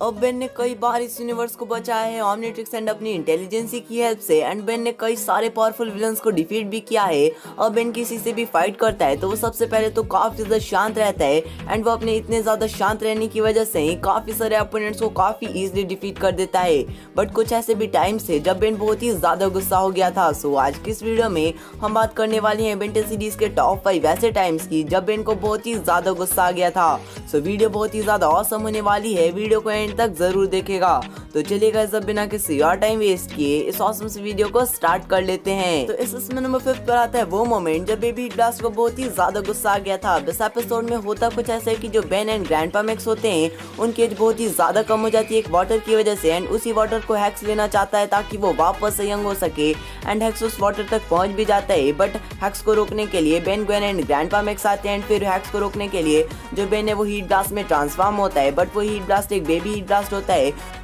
अब बेन ने कई बार इस यूनिवर्स को बचाया है ओमनिट्रिक्स एंड अपनी इंटेलिजेंसी की हेल्प से। एंड बेन ने कई सारे पावरफुल विलन्स को डिफीट भी किया है। अब बेन किसी से भी फाइट करता है तो वो सबसे पहले तो काफी ज्यादा शांत रहता है। एंड वो अपने इतने ज्यादा शांत रहने की वजह से ही काफी सारे अपोनेंट्स को काफी इजीली डिफीट कर देता है। बट कुछ ऐसे भी टाइम्स थे जब बेन बहुत ही ज्यादा गुस्सा हो गया था। सो आज की इस वीडियो में हम बात करने वाले हैं बेन 10 सीरीज के टॉप 5 ऐसे टाइम्स की जब बेन को बहुत ही ज्यादा गुस्सा आ गया था। सो वीडियो बहुत ही ज्यादा ऑसम होने वाली है, वीडियो को एंड तक जरूर देखेगा। तो चलिए गाइस, अब बिना किसी और टाइम वेस्ट किए इस ऑसम से वीडियो को स्टार्ट कर लेते हैं। तो इसमें नंबर 5 पर आता है वो मोमेंट जब बेबी हीट ब्लास्ट को बहुत ही ज्यादा गुस्सा आ गया था। इस एपिसोड में होता कुछ ऐसा है कि जो बेन एंड ग्रैंडपा मैक्स होते हैं उनकी एज बहुत ही ज्यादा कम हो जाती है एक वाटर की वजह से। एंड उसी वाटर को हैक्स लेना चाहता है ताकि वो वापस से यंग हो सके। एंड हैक्स उस वाटर तक पहुंच भी जाता है। बट हैक्स को रोकने के लिए Ben, Gwen and grandpa max आते हैं। फिर हैक्स को रोकने के लिए जो बेन है वो हीट ब्लास्ट में ट्रांसफॉर्म होता है। बट वो हीट ब्लास्ट एक बेबी हीट ब्लास्ट होता है।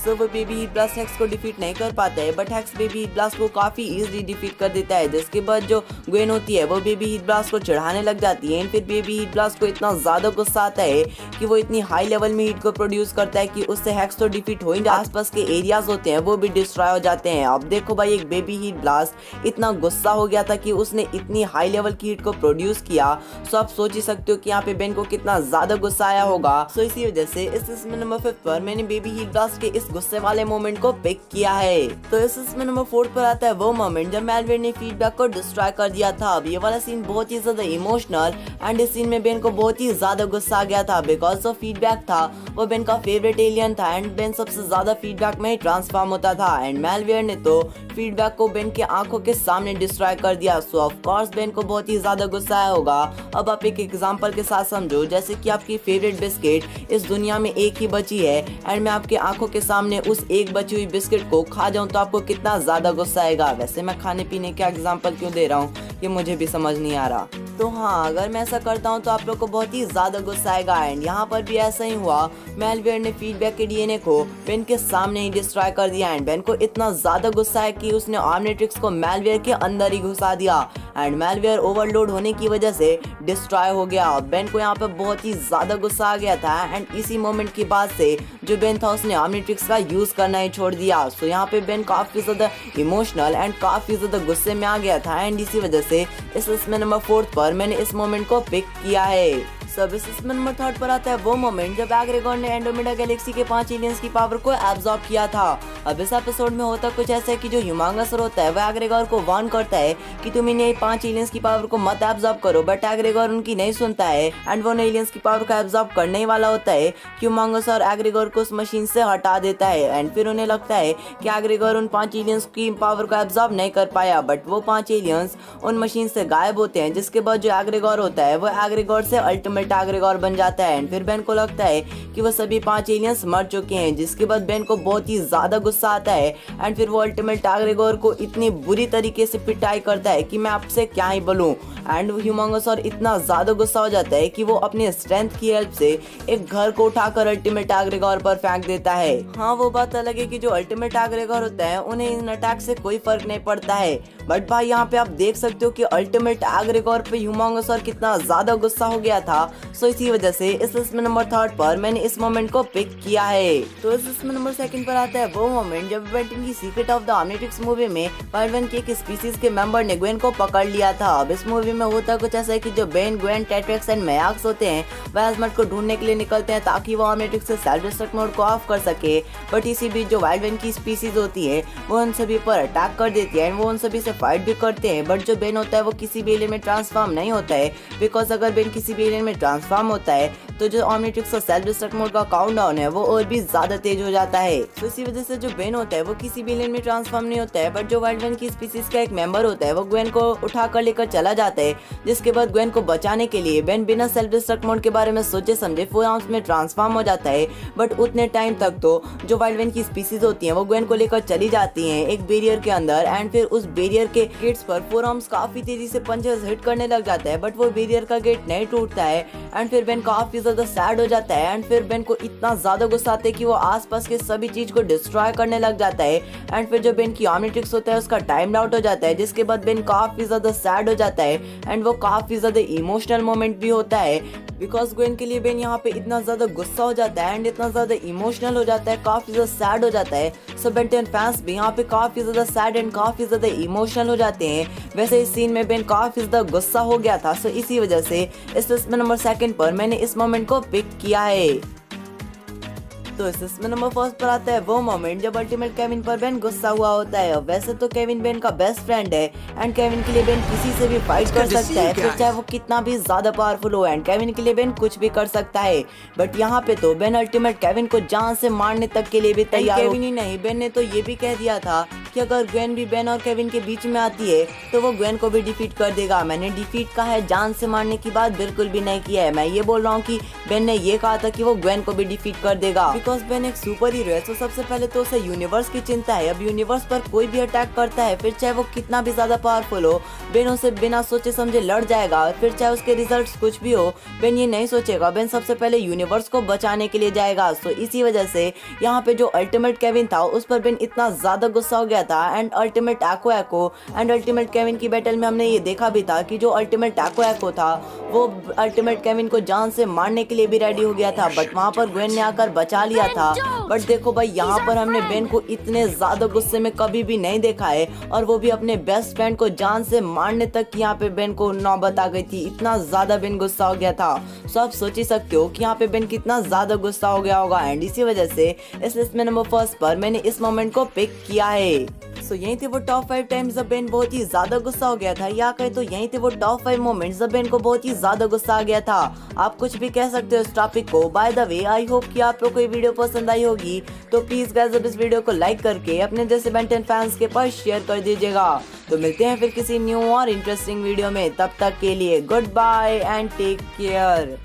सो वो बेबी हीट ब्लास्ट हैक्स को डिफीट नहीं कर पाता है। But hacks baby heat blast को काफी इजीली डिफीट कर देता है। जिसके बाद जो ग्वेन होती है वो बेबी हीट ब्लास्ट को चढ़ाने लग जाती है। फिर बेबी हीट ब्लास्ट को इतना ज्यादा गुस्सा आता है कि वो इतनी हाई लेवल में हीट को प्रोड्यूस करता है कि उससे हैक्स तो डिफीट हो ही जाते, आसपास के एरियाज होते हैं वो भी डिस्ट्रॉय हो जाते हैं। अब देखो भाई, एक बेबी हीट ब्लास्ट इतना गुस्सा हो गया था कि उसने इतनी हाई लेवल की हीट को प्रोड्यूस किया। सो आप सोच ही सकते हो कि यहाँ पे बेन को कितना ज्यादा गुस्सा आया होगा। सो इसी वजह से इस नंबर 5 पर मैंने बेबी हीट ब्लास्ट के इस गुस्से वाले मोमेंट को पिक किया है। तो इसमें नंबर 4 पर आता है वो मोमेंट जब मेलवियर ने फीडबैक को डिस्ट्रॉय कर दिया था। अब ये वाला सीन बहुत ही ज्यादा इमोशनल एंड इस सीन में बेन को बहुत ही ज्यादा गुस्सा आ गया था। बिकॉज ऑफ फीडबैक था वो बेन का फेवरेट एलियन था। एंड बेन सबसे ज्यादा फीडबैक में ही ट्रांसफॉर्म होता था। एंड मेलवियर ने तो फीडबैक को बेन के आंखों के सामने डिस्ट्रॉय कर दिया। सो ऑफ कोर्स बेन को बहुत ही ज्यादा गुस्सा आया होगा। अब आप एक एग्जांपल के साथ समझो, जैसे कि आपकी फेवरेट बिस्किट इस दुनिया में एक ही बची है एंड मैं आपके आंखों के सामने उस एक बची हुई बिस्किट को खा जाऊं तो आपको कितना ज्यादा गुस्सा आएगा। वैसे मैं खाने पीने का एग्जांपल क्यों दे रहा हूँ ये मुझे भी समझ नहीं आ रहा। तो हाँ, अगर मैं ऐसा करता हूँ तो आप लोग को बहुत ही ज्यादा गुस्सा आएगा। एंड यहाँ पर भी ऐसा ही हुआ। मेलवियर ने फीडबैक के डीएनए को बेन के सामने ही डिस्ट्रॉय कर दिया। एंड बेन को इतना ज्यादा गुस्सा है कि उसने ओमनिट्रिक्स को मेलवियर के अंदर ही घुसा दिया। एंड मेलवियर ओवरलोड होने की वजह से डिस्ट्रॉय हो गया। बेन को यहाँ पे बहुत ही ज्यादा गुस्सा आ गया था। एंड इसी मोमेंट के बाद से जो बेन था उसने ओमनिट्रिक्स का यूज करना ही छोड़ दिया। सो यहाँ पे बेन काफी ज्यादा इमोशनल एंड काफी ज्यादा गुस्से में आ गया था। एंड इसी वजह से इसमें नंबर 4 पर मैंने इस मोमेंट को पिक किया है। सब इसमें नंबर 3 पर आता है वो मोमेंट जब एग्रेगोर ने एंड्रोमेडा गैलेक्सी के 5 एलियंस की पावर को एब्जॉर्ब किया था। अब इस एपिसोड में होता कुछ ऐसा है कि जो ह्यूमांगसर होता है वो एग्रेगोर को वार्न करता है कि तुम इन 5 एलियंस की पावर को मत एब्जॉर्ब करो। बट एग्रेगोर उनकी नहीं सुनता है। एंड वो एलियंस की पावर को एब्जॉर्ब करने ही वाला होता है कि ह्यूमांगसर एग्रेगोर को उस मशीन से हटा देता है। एंड फिर उन्हें लगता है कि एग्रेगोर उन 5 एलियंस की पावर को एब्जॉर्ब नहीं कर पाया। बट वो 5 एलियंस उन मशीन से गायब होते हैं। जिसके बाद जो एग्रेगोर होता है वो एग्रेगोर से अल्टीमेट एग्रेगोर बन जाता है। एंड फिर बेन को लगता है कि वो सभी 5 एलियंस मर चुके हैं। जिसके बाद बेन को बहुत ही ज्यादा गुस्सा आता है। एंड फिर वो अल्टीमेट एग्रेगोर को इतनी बुरी तरीके से पिटाई करता है कि मैं आपसे क्या ही बोलूं। एंड ह्यूमांगसर इतना ज्यादा गुस्सा हो जाता है कि वो अपने स्ट्रेंथ की हेल्प से एक घर को उठाकर अल्टीमेट एग्रेगोर पर फेंक देता है। हाँ, वो बात अलग है कि जो अल्टीमेट एग्रेगोर होता है उन्हें इन अटैक से कोई फर्क नहीं पड़ता है। बट भाई यहाँ पे आप देख सकते हो कि अल्टीमेट एग्रेगोर पे ह्यूमांगसर कितना ज्यादा गुस्सा हो गया था। सो इसी वजह से इसमें नंबर 3 पर मैंने इस मोमेंट को पिक किया है। तो इसमें नंबर 2 पर आता है वो मोमेंट जब बेन की secret of the Omnitrix movie में वाइल्ड वन के एक स्पीसीज के मेंबर ने ग्वेन को पकड़ लिया था। अब इस मूवी में होता कुछ ऐसा है कि जो बेन, ग्वेन, टेट्रिक्स एंड मैक्स होते हैं वह एस्मट को ढूंढने के लिए निकलते हैं ताकि वो ओमनिट्रिक्स से सेल्फ डिस्ट्रक्ट मोड को ऑफ कर सके। बट इसी बीच जो वाइल्ड वन की स्पीसीज होती है वो उन सभी पर अटैक कर देती है। वो उन सभी से फाइट भी करते हैं। बट जो बेन होता है वो किसी भी एलियन में ट्रांसफॉर्म नहीं होता है। बिकॉज अगर बेन किसी भी एलियन में ट्रांसफॉर्म होता है तो जो ओमनिट्रिक्स और सेल्फ डिस्ट्रक्ट मोड का काउंटडाउन है वो और भी ज्यादा तेज हो जाता है। तो इसी वजह से जो बेन होता है वो किसी भी एलियन में ट्रांसफॉर्म नहीं होता है। बट जो वाइल्ड वन की स्पीसीज का एक मेंबर होता है वो ग्वेन को उठा कर लेकर चला जाता है। जिसके बाद ग्वेन को बचाने के लिए बेन बिना सेल्फ डिस्ट्रक्ट मोड के बारे में सोचे समझे फुल आर्म्स में ट्रांसफॉर्म हो जाता है। बट उतने टाइम तक तो जो वाइल्ड वन की स्पीसीज होती हैं वो ग्वेन को लेकर चली जाती हैं एक बैरियर के अंदर। एंड फिर उस बैरियर बैरियर के गेट्स पर फोर आर्म्स काफी तेजी से पंचेस हिट करने लग जाता है, बट वो बैरियर का गेट नहीं टूटता है एंड फिर बेन काफी ज्यादा सैड हो जाता है एंड फिर बेन को इतना ज्यादा गुस्सा आता है कि वो आसपास के सभी चीज को डिस्ट्रॉय करने लग जाता है एंड फिर जो बेन की ऑमनिट्रिक्स होता है उसका टाइम आउट हो जाता है, जिसके बाद बेन काफी ज्यादा सैड हो जाता है एंड वो काफी ज्यादा इमोशनल मोमेंट भी होता है बिकॉज ग्वेन के लिए बेन यहाँ पे इतना ज्यादा गुस्सा हो जाता है एंड इतना ज्यादा इमोशनल हो जाता है, काफी ज्यादा सैड हो जाता है। सो बेन 10 फैंस भी यहाँ पे काफी ज्यादा सैड एंड काफी ज्यादा इमोशनल हो जाते हैं। वैसे इस सीन में बेन काफी ज्यादा गुस्सा हो गया था, सो इसी वजह से इस लिस्ट में नंबर 2 पर मैंने इस मोमेंट को पिक किया है। तो इस में नंबर 1 पर आता है वो मोमेंट जब अल्टीमेट केविन पर बेन गुस्सा हुआ होता है। वैसे तो केविन बेन का बेस्ट फ्रेंड है एंड केविन के लिए बेन किसी से भी फाइट कर सकता है, फिर चाहे वो कितना भी ज्यादा पावरफुल हो एंड केविन के लिए बेन कुछ भी कर सकता है। बट यहाँ पे तो बेन अल्टीमेट केविन को जान से मारने तक के लिए भी तैयार। केविन ही नहीं, बेन ने तो ये भी कह दिया था कि अगर ग्वेन भी बेन और केविन के बीच में आती है तो वो ग्वेन को भी डिफीट कर देगा। मैंने डिफीट कहा है, जान से मारने की बात बिल्कुल भी नहीं किया है। मैं ये बोल रहा हूँ कि बेन ने ये कहा था कि वो ग्वेन को भी डिफीट कर देगा बिकॉज बेन एक सुपर हीरो है। तो सबसे पहले तो उसे यूनिवर्स की चिंता है। अब यूनिवर्स पर कोई भी अटैक करता है, फिर चाहे वो कितना भी ज्यादा पावरफुल हो, बेन उसे बिना सोचे समझे लड़ जाएगा। फिर चाहे उसके रिजल्ट्स कुछ भी हो, बेन ये नहीं सोचेगा, बेन सबसे पहले यूनिवर्स को बचाने के लिए जाएगा। तो इसी वजह से यहाँ पे जो अल्टीमेट केविन था उस पर बेन इतना ज्यादा गुस्सा हो गया था and ultimate echo and ultimate Kevin की बैटल में हमने ये देखा भी था कि जो अल्टीमेट एक्को था वो अल्टीमेट केविन को जान से मारने के लिए भी रेडी हो गया था, बट वहाँ पर ग्वेन ने आकर बचा लिया था। बट देखो भाई, यहाँ पर हमने बेन को इतने ज्यादा गुस्से में कभी भी नहीं देखा है और वो भी अपने बेस्ट फ्रेंड को जान से मारने तक यहाँ पे बेन को नौबत आ गई थी। इतना ज्यादा बेन गुस्सा हो गया था। सो आप सोच ही सकते हो कि यहाँ पे बेन कितना ज्यादा गुस्सा हो गया होगा एंड इसी वजह से इस लिस्ट में नंबर 1 पर मैंने इस मोमेंट को पिक किया है। सो यही थे वो टॉप 5 टाइम्स जब बेन बहुत ही ज्यादा गुस्सा हो गया था, या कहे तो यही थे वो टॉप 5 मोमेंट्स जब बेन को बहुत ही ज्यादा गुस्सा आ गया था। आप कुछ भी कह सकते हो इस टॉपिक को। By the way, I hope कि आप लोग को ये वीडियो पसंद आई होगी, तो प्लीज गाइस अब इस वीडियो को लाइक करके अपने जैसे बेन 10 फैंस के पास शेयर कर दीजिएगा। तो मिलते हैं फिर किसी न्यू और इंटरेस्टिंग वीडियो में, तब तक के लिए goodbye and take care.